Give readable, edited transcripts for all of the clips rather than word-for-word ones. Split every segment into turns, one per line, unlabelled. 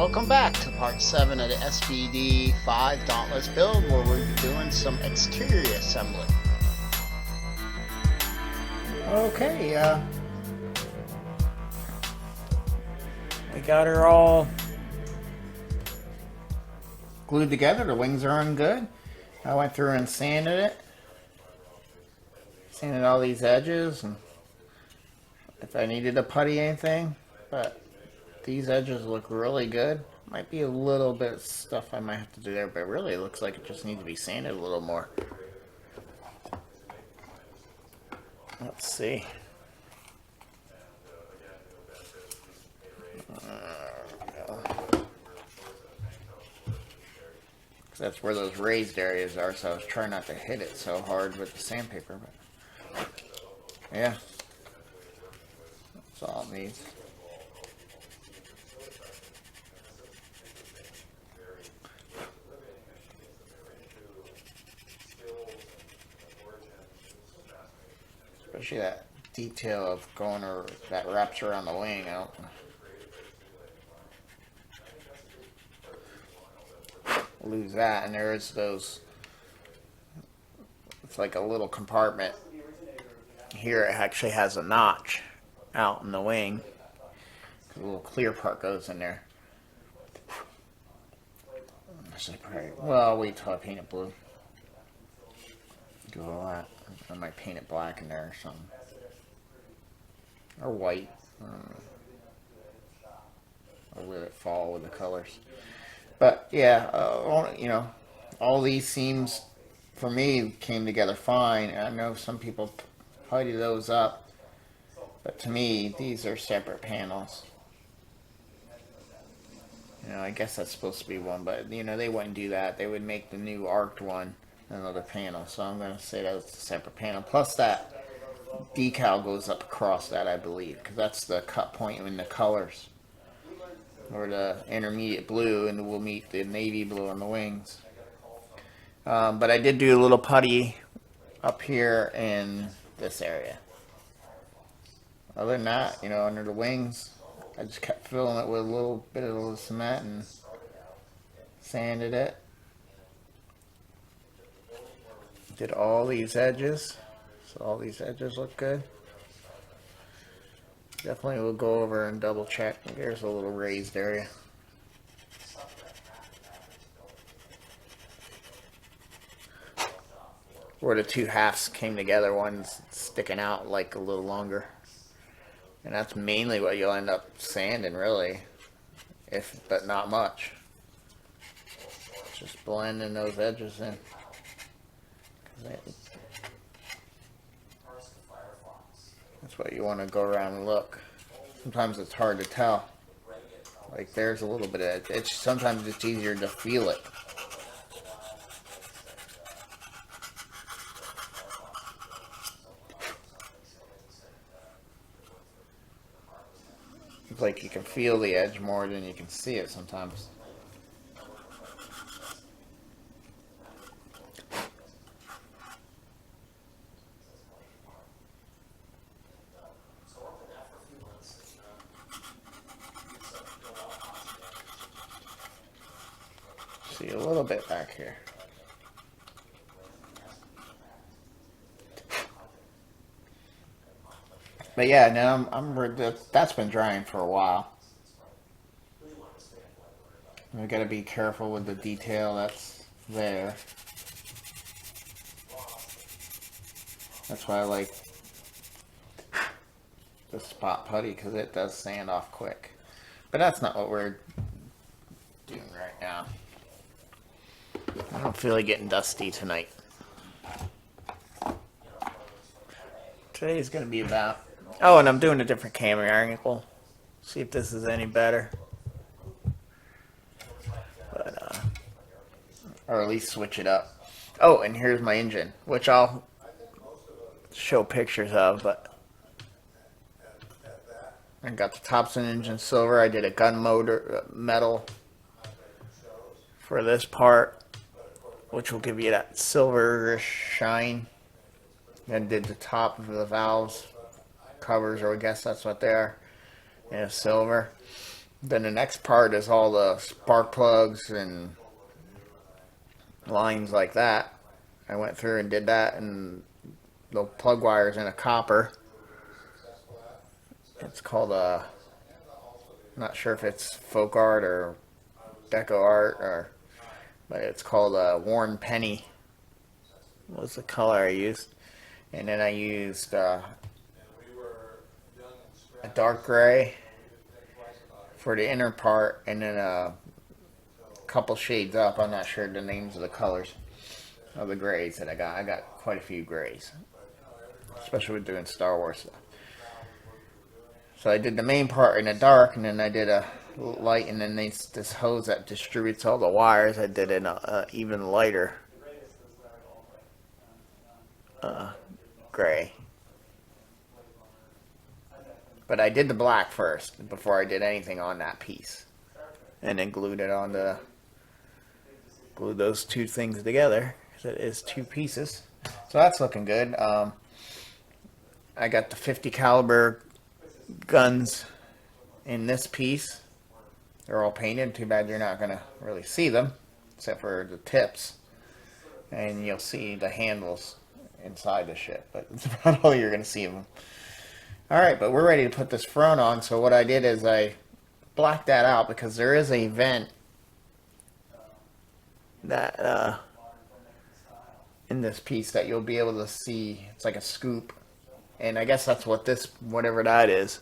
Welcome back to part 7 of the SBD-5 Dauntless build, where we're doing some exterior assembly.
Okay, we got her all glued together. The wings are on good. I went through and sanded it. Sanded all these edges, and if I needed to putty anything, but these edges look really good. Might be a little bit of stuff I might have to do there, but really it looks like it just needs to be sanded a little more. Let's see. That's where those raised areas are, so I was trying not to hit it so hard with the sandpaper, but yeah, that's all it needs. Especially that detail of going or that wraps around the wing out. Lose that, and there is those. It's like a little compartment. Here it actually has a notch out in the wing. A little clear part goes in there. Well, I'll wait till I paint it blue. Do all that. I might paint it black in there or something. Or white. Or let it fall with the colors. But yeah, you know, all these seams for me came together fine. I know some people putty those up, but to me, these are separate panels. You know, I guess that's supposed to be one, but you know, they wouldn't do that. They would make the new arced one another panel. So I'm going to say that's a separate panel. Plus that decal goes up across that, I believe, because that's the cut point in the colors. Or the intermediate blue, and we'll meet the navy blue on the wings. But I did do a little putty up here in this area. Other than that, you know, under the wings, I just kept filling it with a little bit of cement and sanded it. Did all these edges, so all these edges look good. Definitely will go over and double check. There's a little raised area. Where the two halves came together, one's sticking out like a little longer. And that's mainly what you'll end up sanding, really. But not much. Just blending those edges in. That's what you want to go around and look. Sometimes it's hard to tell. Like there's a little bit of it. Sometimes it's easier to feel it. It's like you can feel the edge more than you can see it sometimes. See a little bit back here. But yeah, now that's been drying for a while. We gotta be careful with the detail that's there. That's why I like the spot putty, because it does sand off quick. But that's not what we're doing right now. I don't feel like getting dusty tonight. Today's going to be about... Oh, and I'm doing a different camera angle. See if this is any better. But, or at least switch it up. Oh, and here's my engine, which I'll show pictures of, but... I got the Thompson engine silver. I did a gun motor metal for this part, which will give you that silverish shine. Then did the top of the valves covers, or I guess that's what they are, in silver. Then the next part is all the spark plugs and lines like that. I went through and did that, and the plug wires in a copper. It's called a, I'm not sure if it's folk art or deco art, or, but it's called a worn penny. What was the color I used? And then I used a dark gray for the inner part, and then a couple shades up. I'm not sure the names of the colors of the grays that I got. I got quite a few grays, especially with doing Star Wars stuff. So I did the main part in the dark, and then I did a light, and then this hose that distributes all the wires, I did in a even lighter gray. But I did the black first before I did anything on that piece, and then glued it on the glue those two things together. It is two pieces, so that's looking good. I got the 50 caliber guns in this piece. They're all painted. Too bad you're not gonna really see them, except for the tips, and you'll see the handles inside the ship. But it's about all you're gonna see of them. All right, but we're ready to put this front on. So what I did is I blacked that out because there is a vent that in this piece that you'll be able to see. It's like a scoop, and I guess that's what this, whatever that is,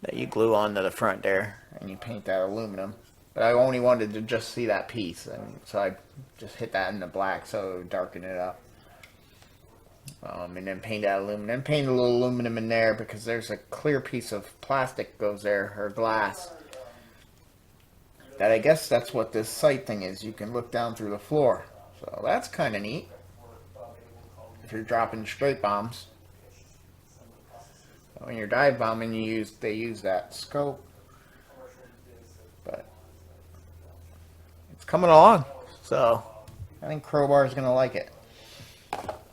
that you glue onto the front there, and you paint that aluminum. But I only wanted to just see that piece, and so I just hit that in the black so it would darken it up. And then paint that aluminum, then paint a little aluminum in there because there's a clear piece of plastic goes there, or glass, that I guess that's what this sight thing is. You can look down through the floor, so that's kind of neat if you're dropping straight bombs. When you're dive bombing, they use that scope, but it's coming along, so I think Crowbar is gonna like it.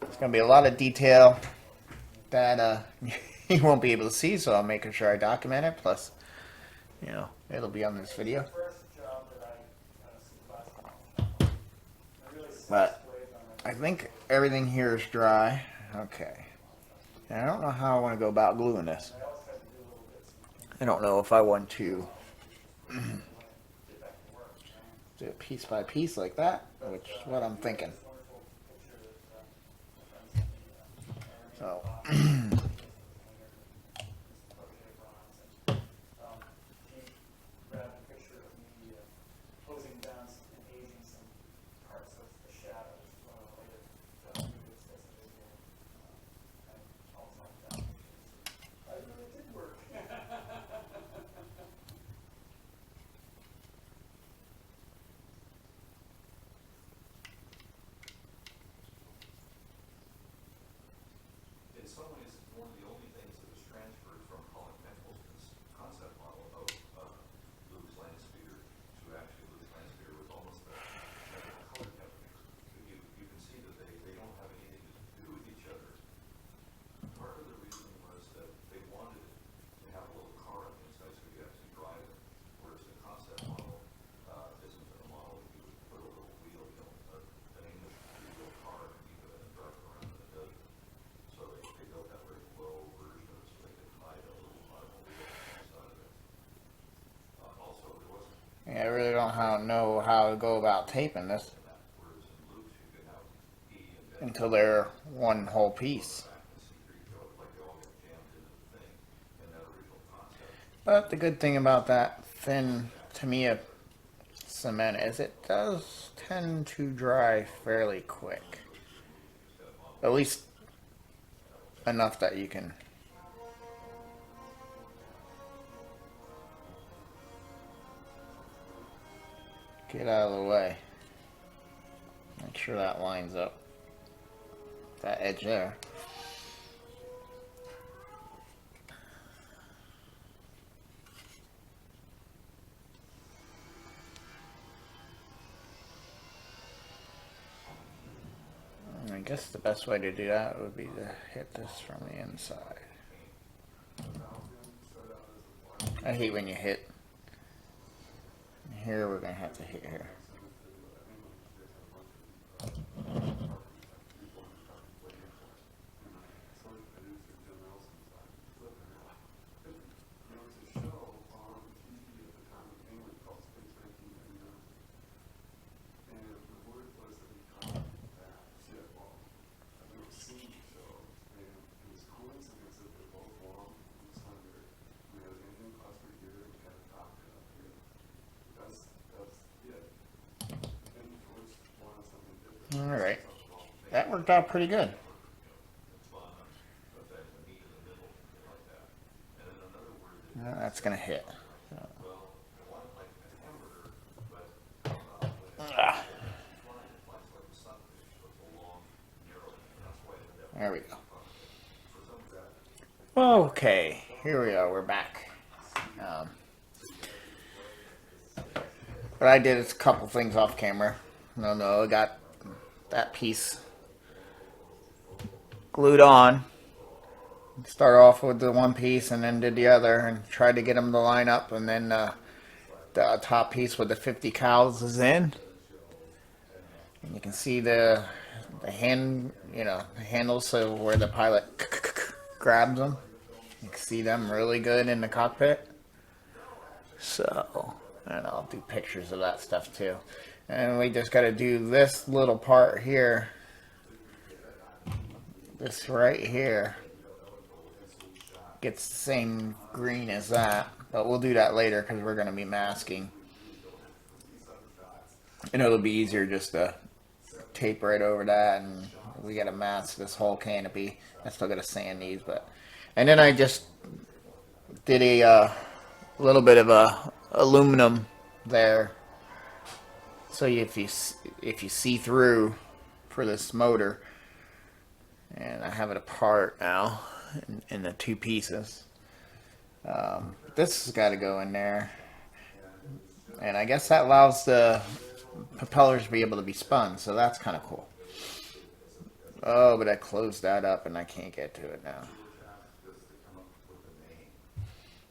It's going to be a lot of detail that you won't be able to see, so I'm making sure I document it. Plus, you know, it'll be on this video. But I think everything here is dry. Okay. And I don't know how I want to go about gluing this. I don't know if I want to do it piece by piece like that, which is what I'm thinking. So, yeah, I really don't know how to go about taping this until they're one whole piece. But the good thing about that thin Tamiya cement is it does tend to dry fairly quick. At least enough that you can get out of the way. Make sure that lines up. That edge there. I guess the best way to do that would be to hit this from the inside. I hate when you hit here we're going to have to hit here. Alright, that worked out pretty good. That's going to hit. There we go. Okay, here we are, we're back. What I did is a couple things off camera. No, I got that piece glued on. Start off with the one piece and then did the other and tried to get them to line up, and then the top piece with the 50 cals is in. And you can see the hand, the handles, so where the pilot grabs them. You can see them really good in the cockpit. So, and I'll do pictures of that stuff too. And we just got to do this little part here. This right here gets the same green as that, but we'll do that later because we're going to be masking. And it'll be easier just to tape right over that, and we got to mask this whole canopy. I still got to sand these, but and then I just did a little bit of a aluminum there, so if you see through for this motor. And I have it apart now in the two pieces. This has got to go in there, and I guess that allows the propellers to be able to be spun, so that's kind of cool. Oh, but I closed that up and I can't get to it now.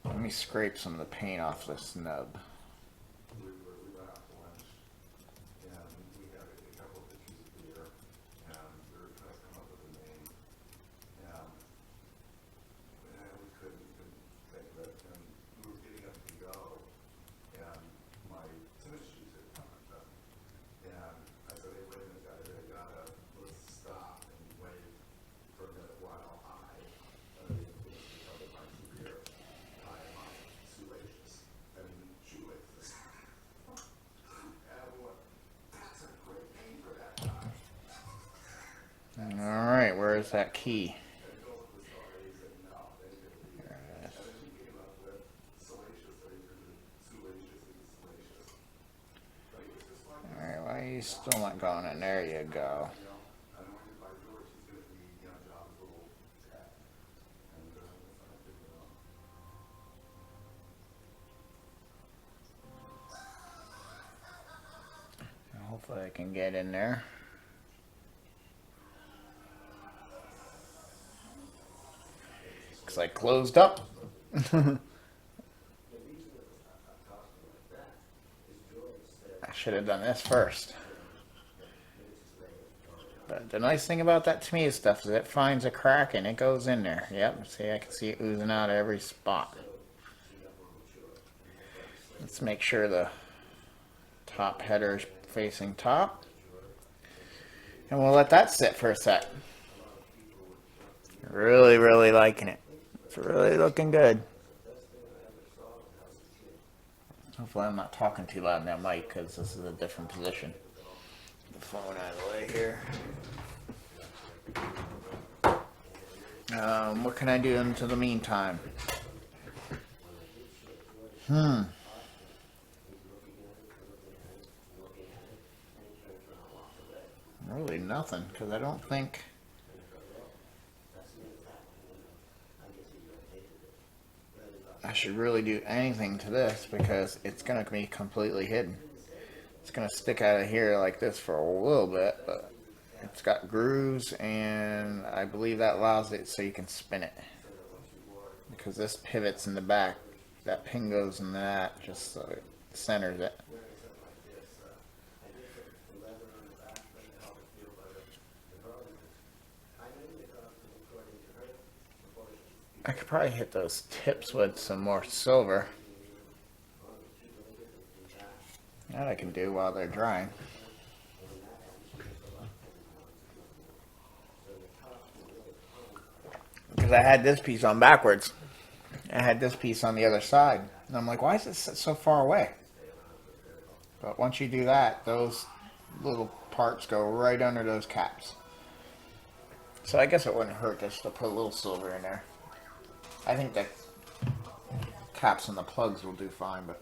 Let me scrape some of the paint off this nub. Alright, where is that key? Alright, why are you still not going in? There you go. Hopefully I can get in there. Because I closed up. I should have done this first. But the nice thing about that Tamiya stuff is it finds a crack and it goes in there. Yep, see, I can see it oozing out of every spot. Let's make sure the top header is facing top. And we'll let that sit for a sec. Really, really liking it. It's really looking good. Hopefully I'm not talking too loud in that mic because this is a different position. Get the phone out of the way here. What can I do into the meantime? Really nothing, because I don't think I should really do anything to this because it's going to be completely hidden. It's going to stick out of here like this for a little bit, but it's got grooves, and I believe that allows it so you can spin it. Because this pivots in the back, that pin goes in that just so it centers it. I could probably hit those tips with some more silver. That I can do while they're drying. Because I had this piece on backwards. I had this piece on the other side. And I'm like, why is it so far away? But once you do that, those little parts go right under those caps. So I guess it wouldn't hurt just to put a little silver in there. I think the caps and the plugs will do fine, but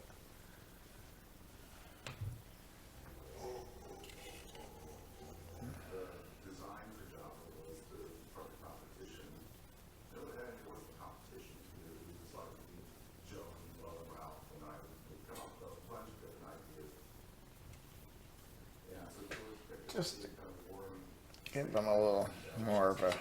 just to give them a little more of a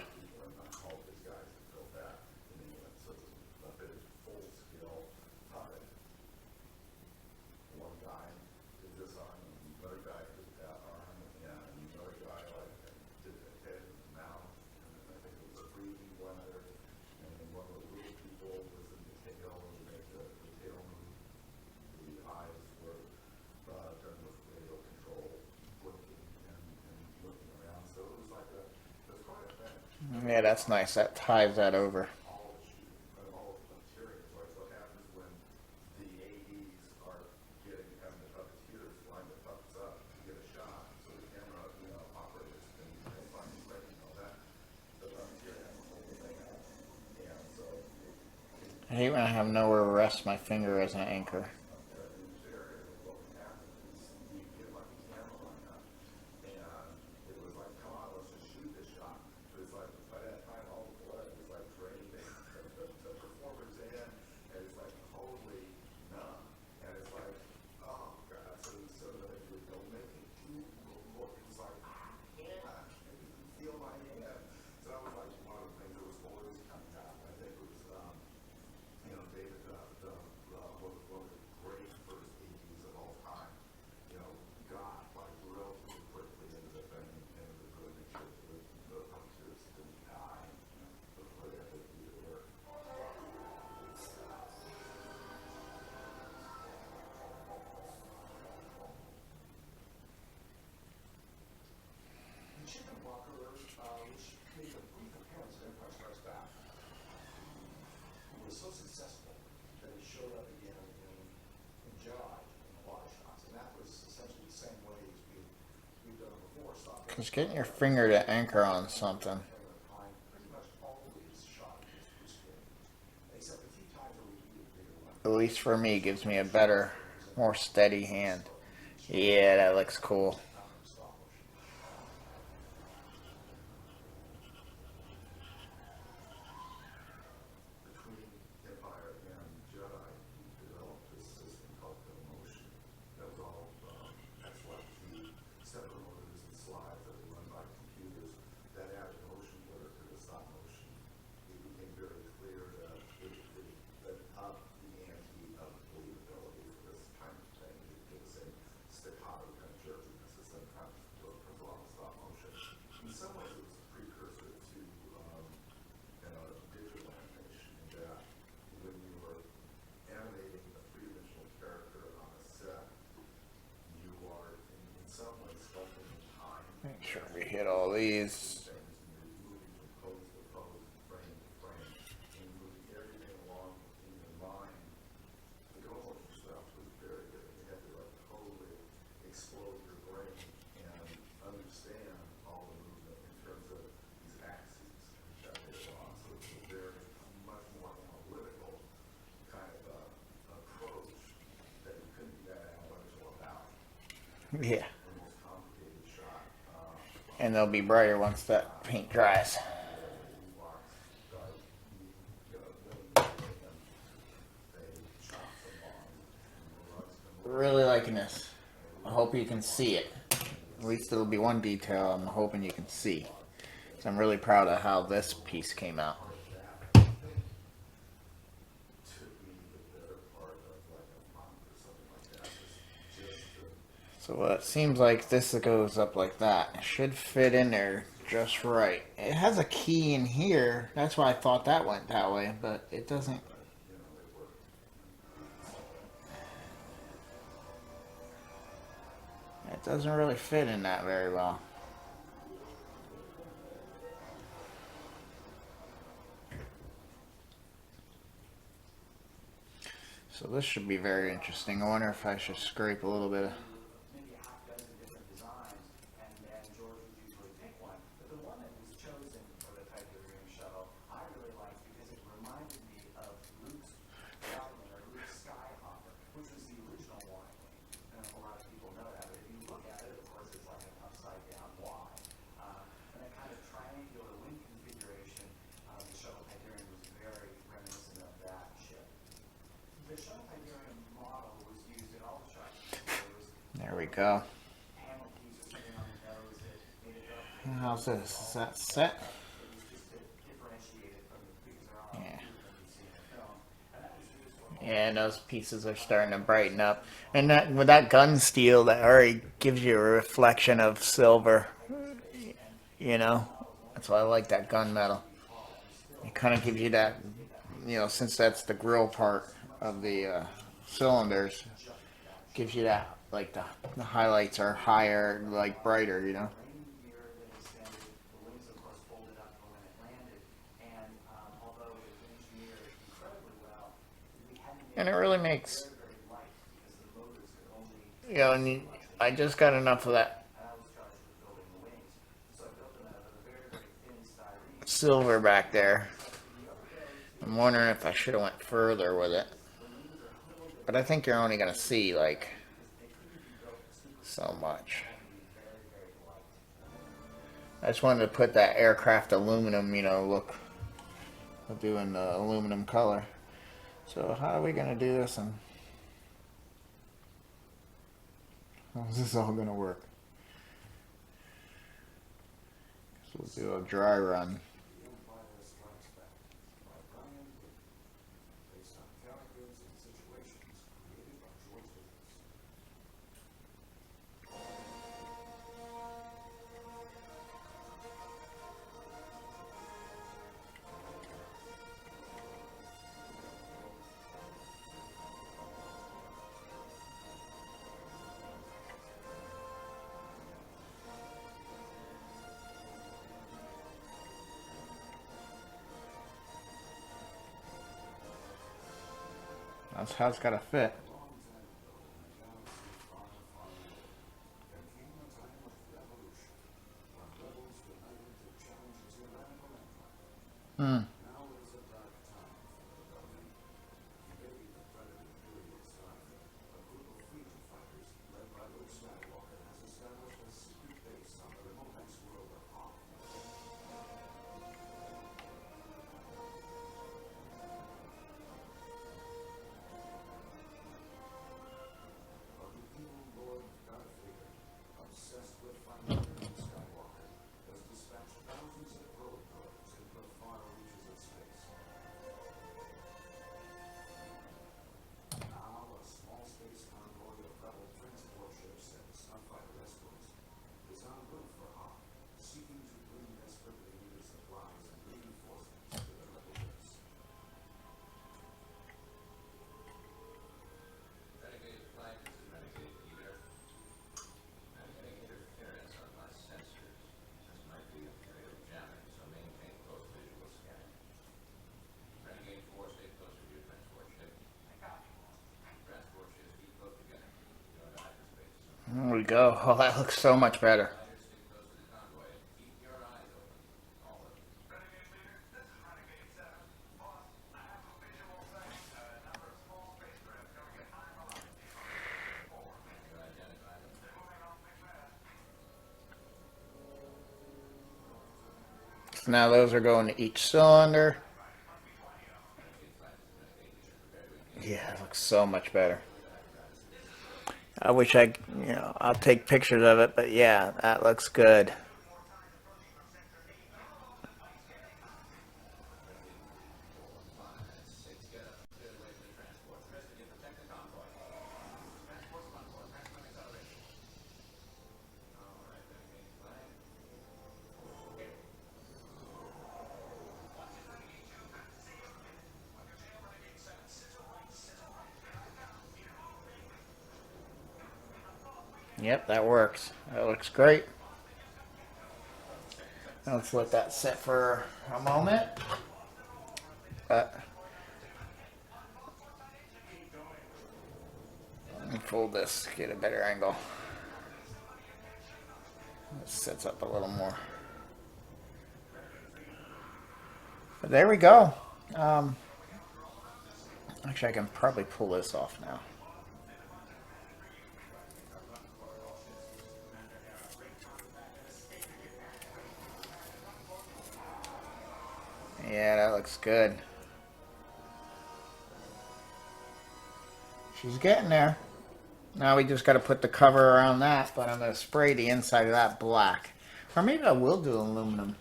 yeah, that's nice. That ties that over. I hate when I have nowhere to rest my finger as an anchor. Because getting your finger to anchor on something, at least for me, gives me a better, more steady hand. Yeah, that looks cool. Make sure we hit all these. Yeah. And they'll be brighter once that paint dries. Really liking this. I hope you can see it. At least it'll be one detail I'm hoping you can see. So I'm really proud of how this piece came out. So it seems like this goes up like that. It should fit in there just right. It has a key in here. That's why I thought that went that way, but it doesn't. It doesn't really fit in that very well. So this should be very interesting. I wonder if I should scrape a little bit of. There we go. How's this? Is that set? Yeah. Yeah, and those pieces are starting to brighten up. And that with that gun steel, that already gives you a reflection of silver. You know, that's why I like that gunmetal. It kind of gives you that, since that's the grill part of the cylinders, gives you that, like the highlights are higher, like brighter. And it really makes, and I just got enough of that silver back there. I'm wondering if I should have went further with it. But I think you're only going to see, like, so much. I just wanted to put that aircraft aluminum, look of doing the aluminum color. So how are we going to do this, and how's this all going to work? So we'll do a dry run. That's how it's got to fit. Hmm. There we go. Oh, that looks so much better. So now those are going to each cylinder. Yeah, it looks so much better. I wish I'll take pictures of it, but yeah, that looks good. Yep, that works. That looks great. Now let's let that sit for a moment. Let me fold this, get a better angle. It sits up a little more. But there we go. Actually, I can probably pull this off now. Yeah, that looks good. She's getting there. Now we just got to put the cover around that, but I'm going to spray the inside of that black. Or maybe I will do aluminum.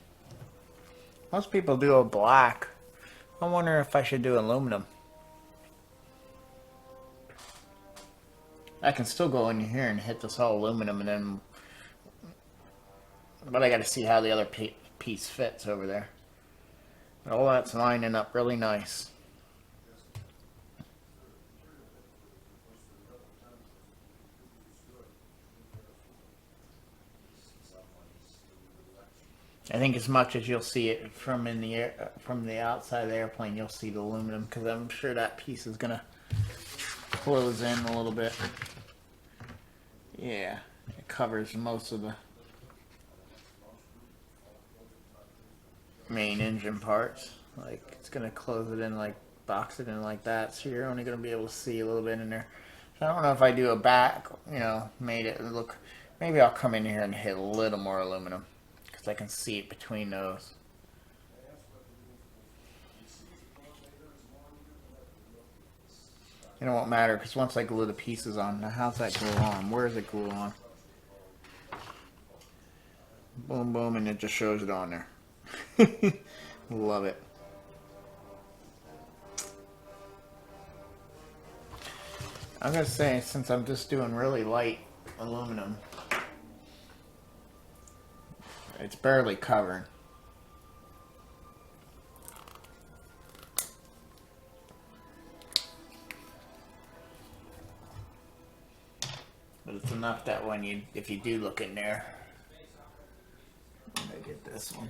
Most people do a black. I wonder if I should do aluminum. I can still go in here and hit this all aluminum and then... But I got to see how the other piece fits over there. But all that's lining up really nice. I think as much as you'll see it from in the air, from the outside of the airplane, you'll see the aluminum because I'm sure that piece is gonna close in a little bit. Yeah, it covers most of the main engine parts. Like it's gonna close it in, like box it in like that, so you're only gonna be able to see a little bit in there. So I don't know if I do a back, you know, made it look. Maybe I'll come in here and hit a little more aluminum. I can see it between those. It won't matter because once I glue the pieces on, now how's that glue on? Where is it glue on? Boom, boom, and it just shows it on there. Love it. I'm gonna say, since I'm just doing really light aluminum, it's barely covering. But it's enough that when you, if you do look in there, I'm gonna get this one.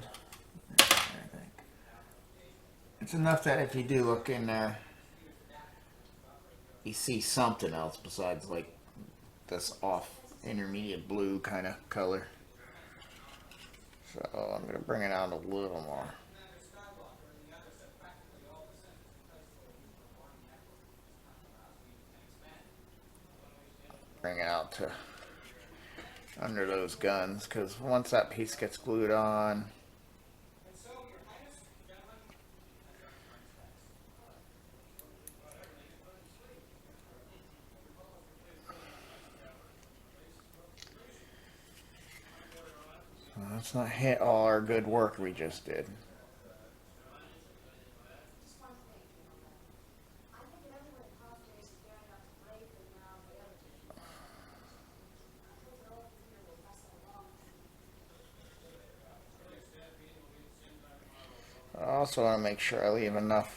It's enough that if you do look in there, you see something else besides like this off intermediate blue kind of color. So I'm going to bring it out a little more. Bring it out to under those guns, because once that piece gets glued on, let's not hit all our good work we just did. I also want to make sure I leave enough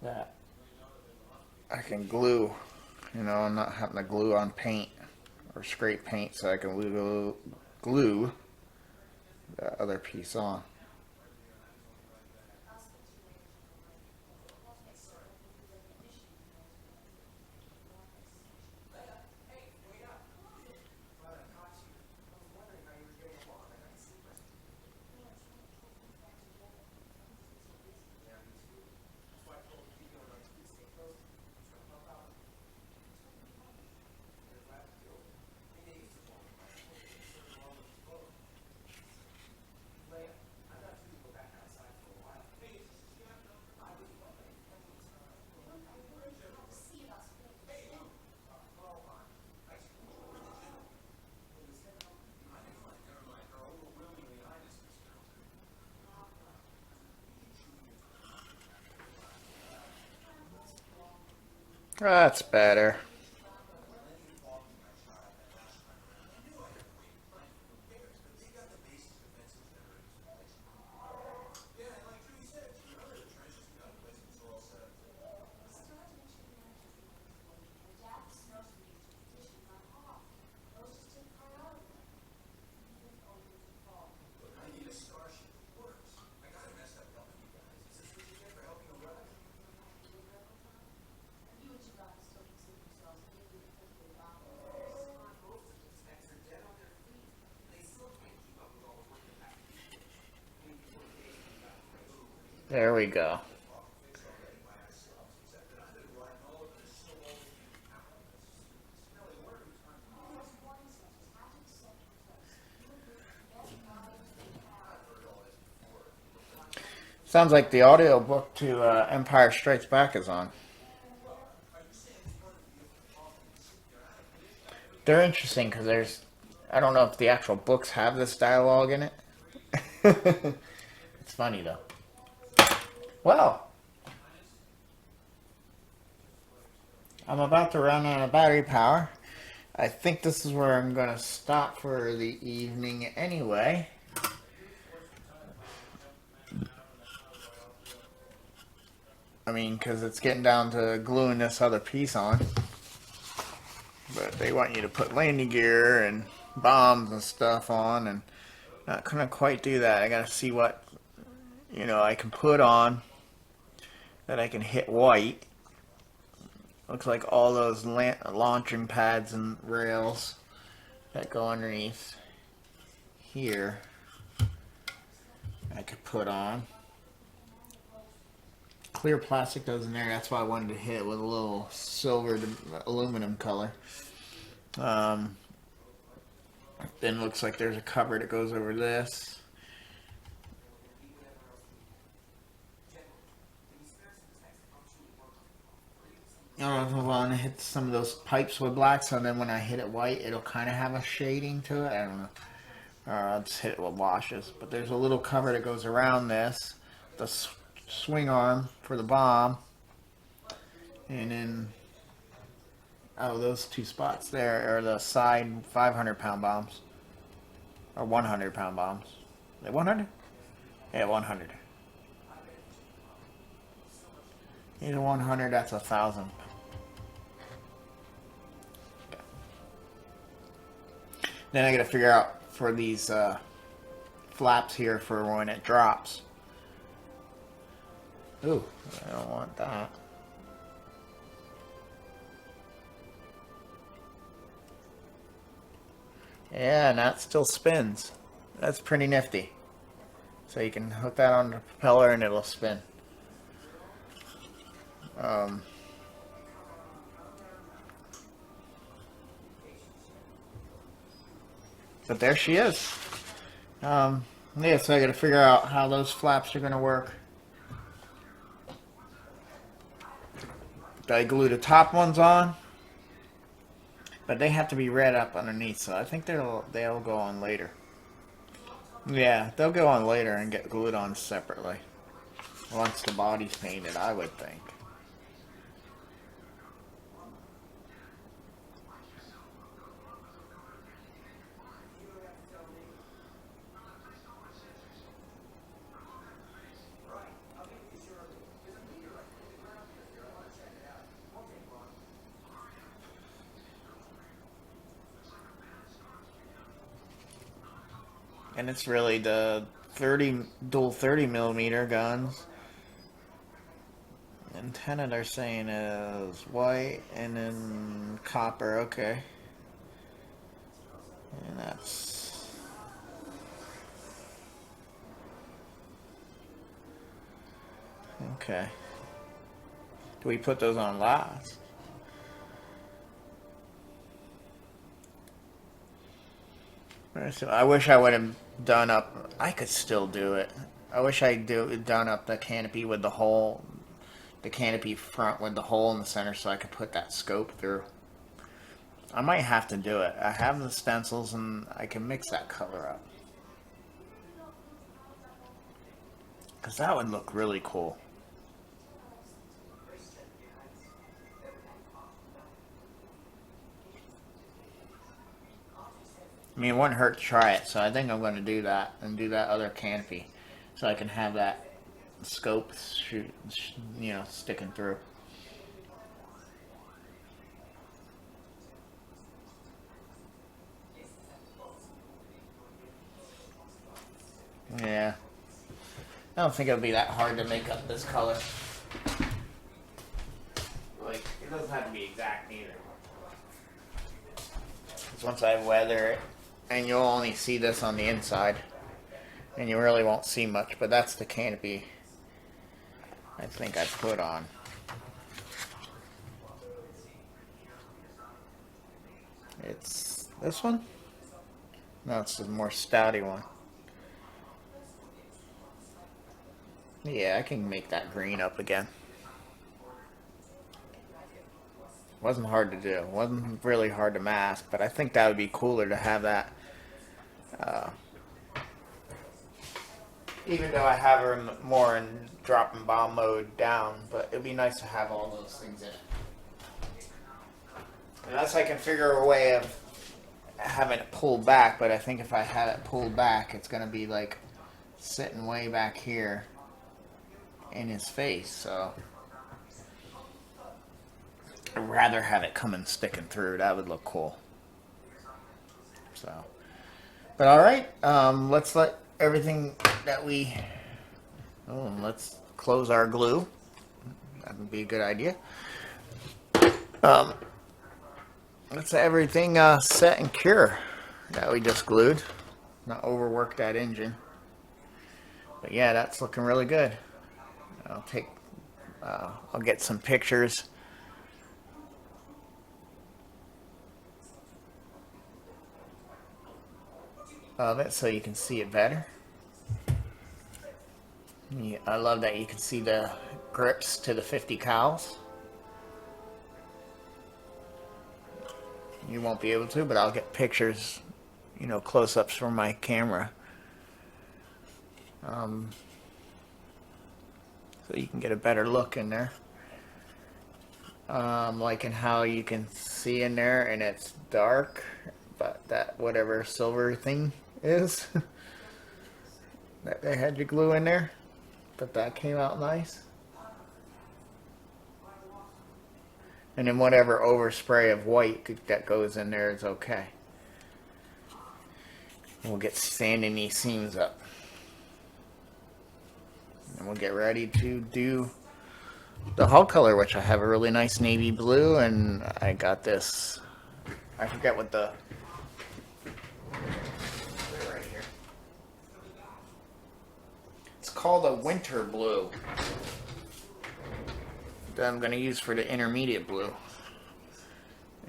that I can glue, you know, I'm not having to glue on paint or scrape paint, so I can glue the other piece on. That's better. There we go. Sounds like the audio book to Empire Strikes Back is on. They're interesting because I don't know if the actual books have this dialogue in it. It's funny though. Well, I'm about to run out of battery power. I think this is where I'm going to stop for the evening anyway. I mean, because it's getting down to gluing this other piece on. But they want you to put landing gear and bombs and stuff on, and not gonna quite do that. I gotta see what, I can put on that I can hit white. Looks like all those launching pads and rails that go underneath here I could put on. Clear plastic goes in there. That's why I wanted to hit it with a little silver aluminum color. Then looks like there's a cover that goes over this. I don't know if I want to hit some of those pipes with black, so then when I hit it white, it'll kind of have a shading to it. I don't know. Or I'll just hit it with washes. But there's a little cover that goes around this. The swing arm for the bomb. And then, those two spots there are the side 500-pound bombs. Or 100-pound bombs. Are they 100? Yeah, 100. Either 100, that's 1,000. Then I gotta figure out for these flaps here for when it drops. Ooh, I don't want that. Yeah, and that still spins. That's pretty nifty. So you can hook that on the propeller and it'll spin. But there she is. Yeah, so I gotta figure out how those flaps are gonna work. I glue the top ones on, but they have to be red up underneath, so I think they'll go on later. Yeah, they'll go on later and get glued on separately once the body's painted, I would think. And it's really the dual 30mm guns. Antenna they're saying is white and then copper, okay. And that's okay. Do we put those on last? So I wish I would have done up. I could still do it. I wish I done up the canopy with the hole, the canopy front with the hole in the center, so I could put that scope through. I might have to do it. I have the stencils and I can mix that color up, because that would look really cool. I mean, it wouldn't hurt to try it, so I think I'm going to do that and do that other canopy so I can have that scope sticking through. Yeah. I don't think it'll be that hard to make up this color. Like, it doesn't have to be exact either. Because once I weather it, and you'll only see this on the inside, and you really won't see much, but that's the canopy I think I put on. It's this one? No, it's the more stouty one. Yeah, I can make that green up again. Wasn't hard to do. Wasn't really hard to mask, but I think that would be cooler to have that. Even though I have her more in drop and bomb mode down, but it'd be nice to have all those things in it. Unless I can figure a way of having it pulled back, but I think if I had it pulled back, it's going to be like sitting way back here in his face, so I'd rather have it coming sticking through. That would look cool. So, but all right, let's let everything that we let's close our glue. That would be a good idea. Let's let everything set and cure that we just glued. Not overwork that engine. But yeah, that's looking really good. I'll get some pictures of it so you can see it better. Yeah, I love that you can see the grips to the 50 cals. You won't be able to, but I'll get pictures, close-ups from my camera. So you can get a better look in there. Liking how you can see in there and it's dark, but that whatever silver thing is that they had you glue in there, but that came out nice. And then whatever overspray of white that goes in there is okay. We'll get sanding these seams up. And we'll get ready to do the hull color, which I have a really nice navy blue, and I got this, I forget what the, right here. It's called a winter blue that I'm going to use for the intermediate blue.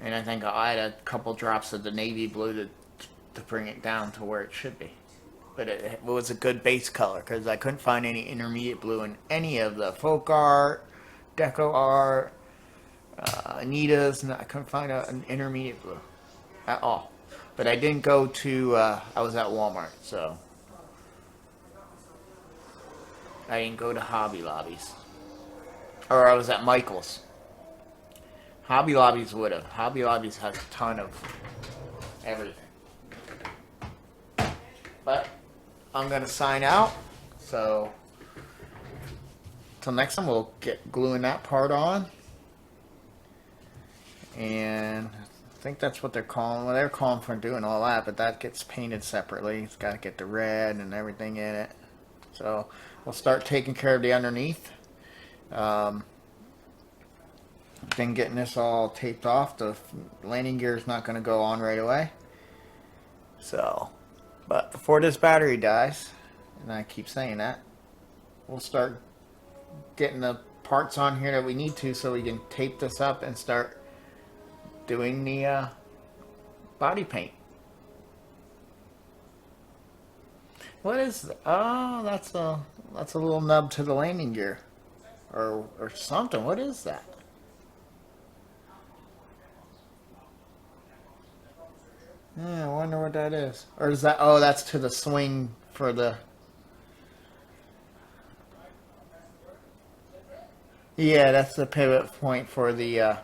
And I think I'll add a couple drops of the navy blue to bring it down to where it should be. But it was a good base color because I couldn't find any intermediate blue in any of the folk art, deco art, Anita's, and I couldn't find an intermediate blue at all. But I didn't go to, I was at Walmart, so I didn't go to Hobby Lobbies. Or I was at Michael's. Hobby Lobbies would have. Hobby Lobbies has a ton of everything. But I'm going to sign out. So till next time, we'll get gluing that part on. And I think that's what they're calling. Well, they're calling for doing all that, but that gets painted separately. It's got to get the red and everything in it. So we'll start taking care of the underneath. Then getting this all taped off. The landing gear is not going to go on right away. So, but before this battery dies, and I keep saying that, we'll start getting the parts on here that we need to so we can tape this up and start doing the body paint. What is that? Oh, that's a little nub to the landing gear or something. What is that? Yeah, I wonder what that is. Or is that, oh, that's to the swing for the, yeah, that's the pivot point for the,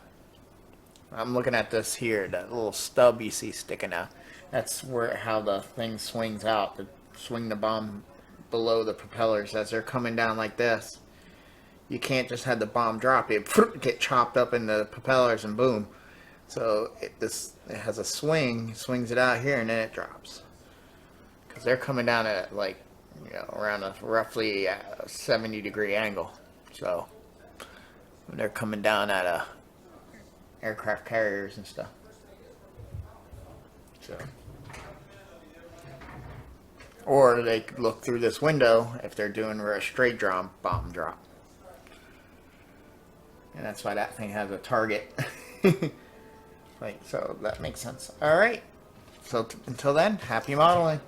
I'm looking at this here, that little stub you see sticking out. That's where, how the thing swings out, to swing the bomb below the propellers as they're coming down like this. You can't just have the bomb drop, it get chopped up in the propellers and boom. So it has a swing, swings it out here, and then it drops. Because they're coming down at like, around a roughly 70-degree angle. So they're coming down at aircraft carriers and stuff. So, or they could look through this window if they're doing a straight bomb drop. And that's why that thing has a target. Right, so that makes sense. All right. So until then, happy modeling.